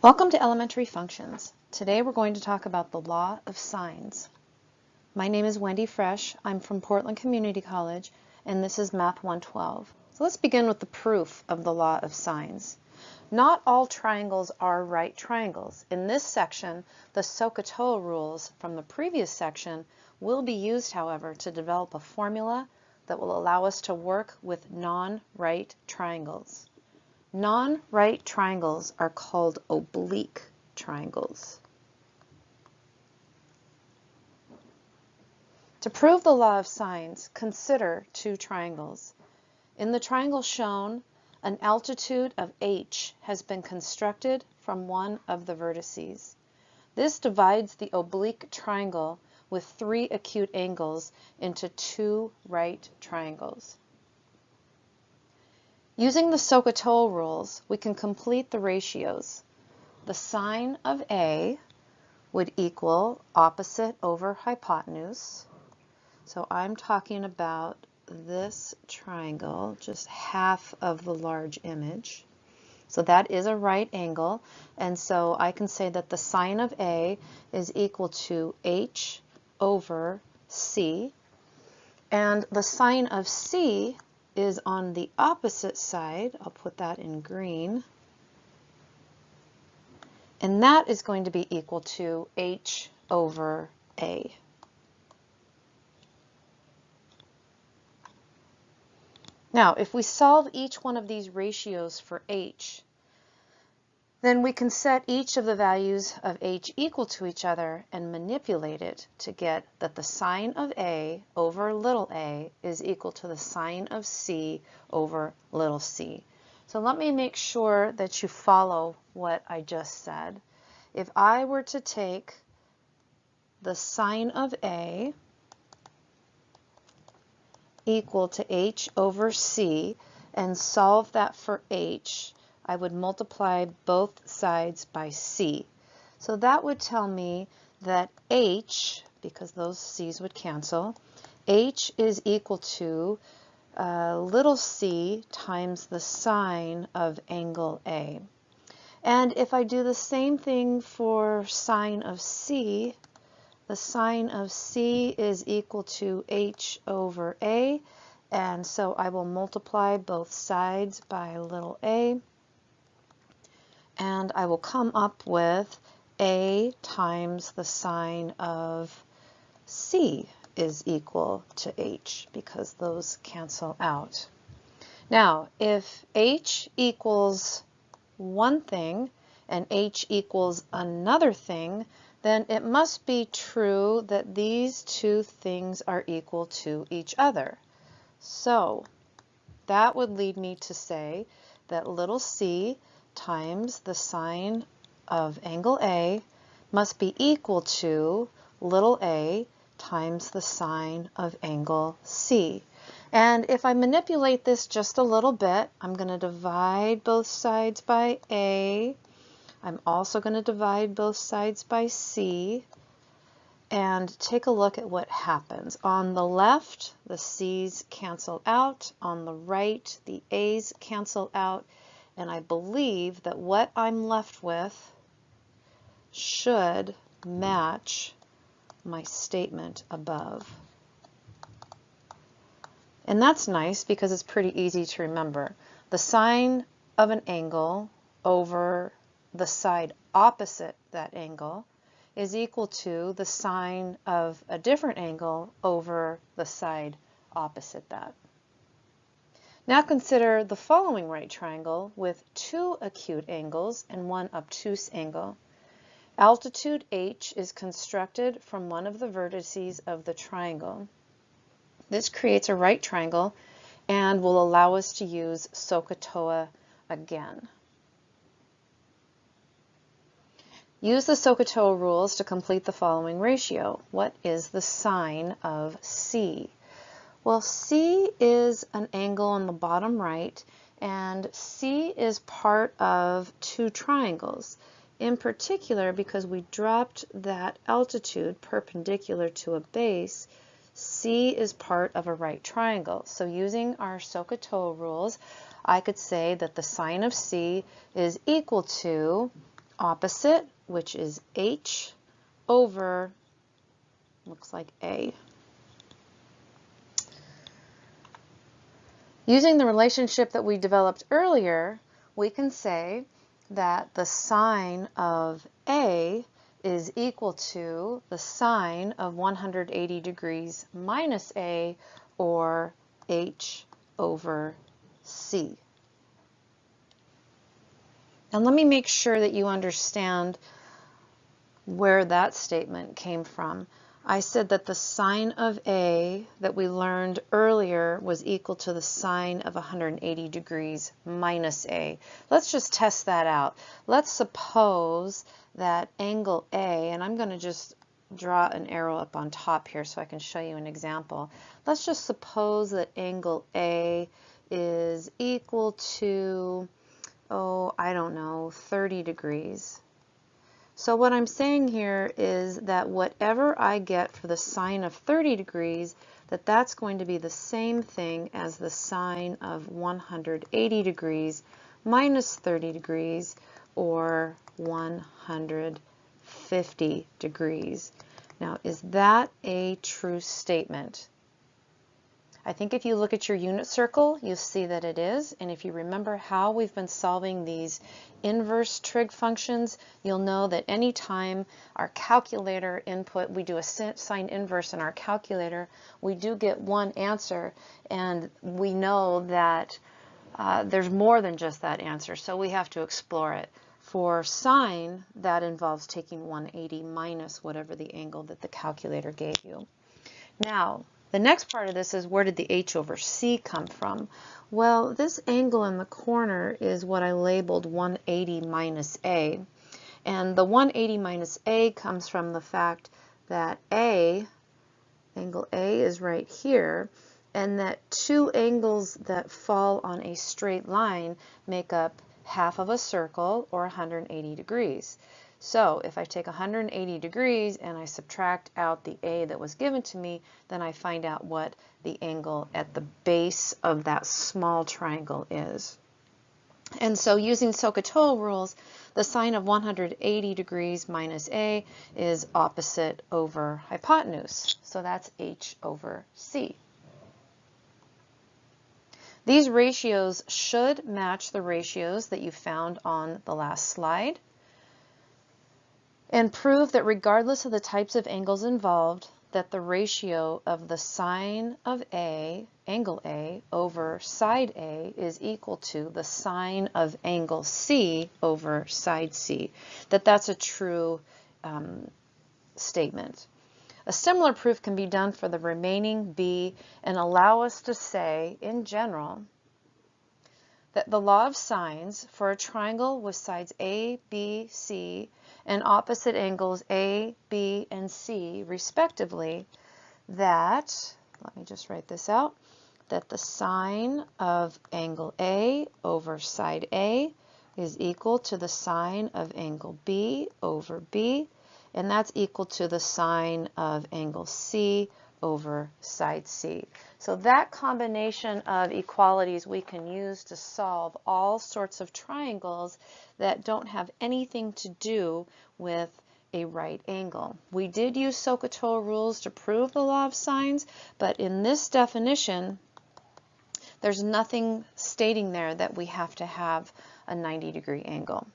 Welcome to Elementary Functions. Today we're going to talk about the law of sines. My name is Wendy Fresh. I'm from Portland Community College, and this is Math 112. So let's begin with the proof of the law of sines. Not all triangles are right triangles. In this section, the SOHCAHTOA rules from the previous section will be used, however, to develop a formula that will allow us to work with non-right triangles. Non-right triangles are called oblique triangles. To prove the law of sines, consider two triangles. In the triangle shown, an altitude of h has been constructed from one of the vertices. This divides the oblique triangle with three acute angles into two right triangles. Using the SOHCAHTOA rules, we can complete the ratios. The sine of A would equal opposite over hypotenuse. So I'm talking about this triangle, just half of the large image. So that is a right angle, and so I can say that the sine of A is equal to h over c, and the sine of C is on the opposite side. I'll put that in green. And that is going to be equal to h over A. Now, if we solve each one of these ratios for h, then we can set each of the values of h equal to each other and manipulate it to get that the sine of A over little a is equal to the sine of C over little c. So let me make sure that you follow what I just said. If I were to take the sine of A equal to h over c and solve that for h, I would multiply both sides by c. So that would tell me that h, because those c's would cancel, h is equal to little c times the sine of angle A. And if I do the same thing for sine of c, the sine of c is equal to h over A, and so I will multiply both sides by little a, and I will come up with A times the sine of C is equal to h, because those cancel out. Now, if h equals one thing and h equals another thing, then it must be true that these two things are equal to each other. So that would lead me to say that little c times the sine of angle A must be equal to little a times the sine of angle C. And if I manipulate this just a little bit, I'm going to divide both sides by A. I'm also going to divide both sides by C. And take a look at what happens. On the left, the C's cancel out. On the right, the A's cancel out. And I believe that what I'm left with should match my statement above. And that's nice because it's pretty easy to remember. The sine of an angle over the side opposite that angle is equal to the sine of a different angle over the side opposite that. Now consider the following right triangle with two acute angles and one obtuse angle. Altitude h is constructed from one of the vertices of the triangle. This creates a right triangle and will allow us to use SOHCAHTOA again. Use the SOHCAHTOA rules to complete the following ratio. What is the sine of C? Well, C is an angle on the bottom right, and C is part of two triangles. In particular, because we dropped that altitude perpendicular to a base, C is part of a right triangle. So using our SOHCAHTOA rules, I could say that the sine of C is equal to opposite, which is h, over, looks like a. Using the relationship that we developed earlier, we can say that the sine of A is equal to the sine of 180 degrees minus A, or h over c. And let me make sure that you understand where that statement came from. I said that the sine of A that we learned earlier was equal to the sine of 180 degrees minus A. Let's just test that out. Let's suppose that angle A, and I'm going to just draw an arrow up on top here so I can show you an example. Let's just suppose that angle A is equal to, I don't know, 30 degrees. So what I'm saying here is that whatever I get for the sine of 30 degrees, that's going to be the same thing as the sine of 180 degrees minus 30 degrees, or 150 degrees. Now, is that a true statement? I think if you look at your unit circle, you'll see that it is. And if you remember how we've been solving these inverse trig functions, you'll know that anytime our calculator input, we do a sine inverse in our calculator, we do get one answer, and we know that there's more than just that answer, so we have to explore it. For sine, that involves taking 180 minus whatever the angle that the calculator gave you. Now, the next part of this is, where did the h over c come from? Well, this angle in the corner is what I labeled 180 minus a. And the 180 minus a comes from the fact that angle A is right here, and that two angles that fall on a straight line make up half of a circle, or 180 degrees. So if I take 180 degrees and I subtract out the A that was given to me, then I find out what the angle at the base of that small triangle is. And so using SOHCAHTOA rules, the sine of 180 degrees minus A is opposite over hypotenuse. So that's h over c. These ratios should match the ratios that you found on the last slide, and prove that regardless of the types of angles involved, that the ratio of the sine of A, angle A, over side A is equal to the sine of angle C over side C, that's a true statement. A similar proof can be done for the remaining B, and allow us to say, in general, that the law of sines for a triangle with sides A, B, C, and opposite angles A, B, and C, respectively, that, let me just write this out, that the sine of angle A over side A is equal to the sine of angle B over B, and that's equal to the sine of angle C over side C. So that combination of equalities we can use to solve all sorts of triangles that don't have anything to do with a right angle. We did use SOHCAHTOA rules to prove the law of sines, but in this definition, there's nothing stating there that we have to have a 90-degree angle.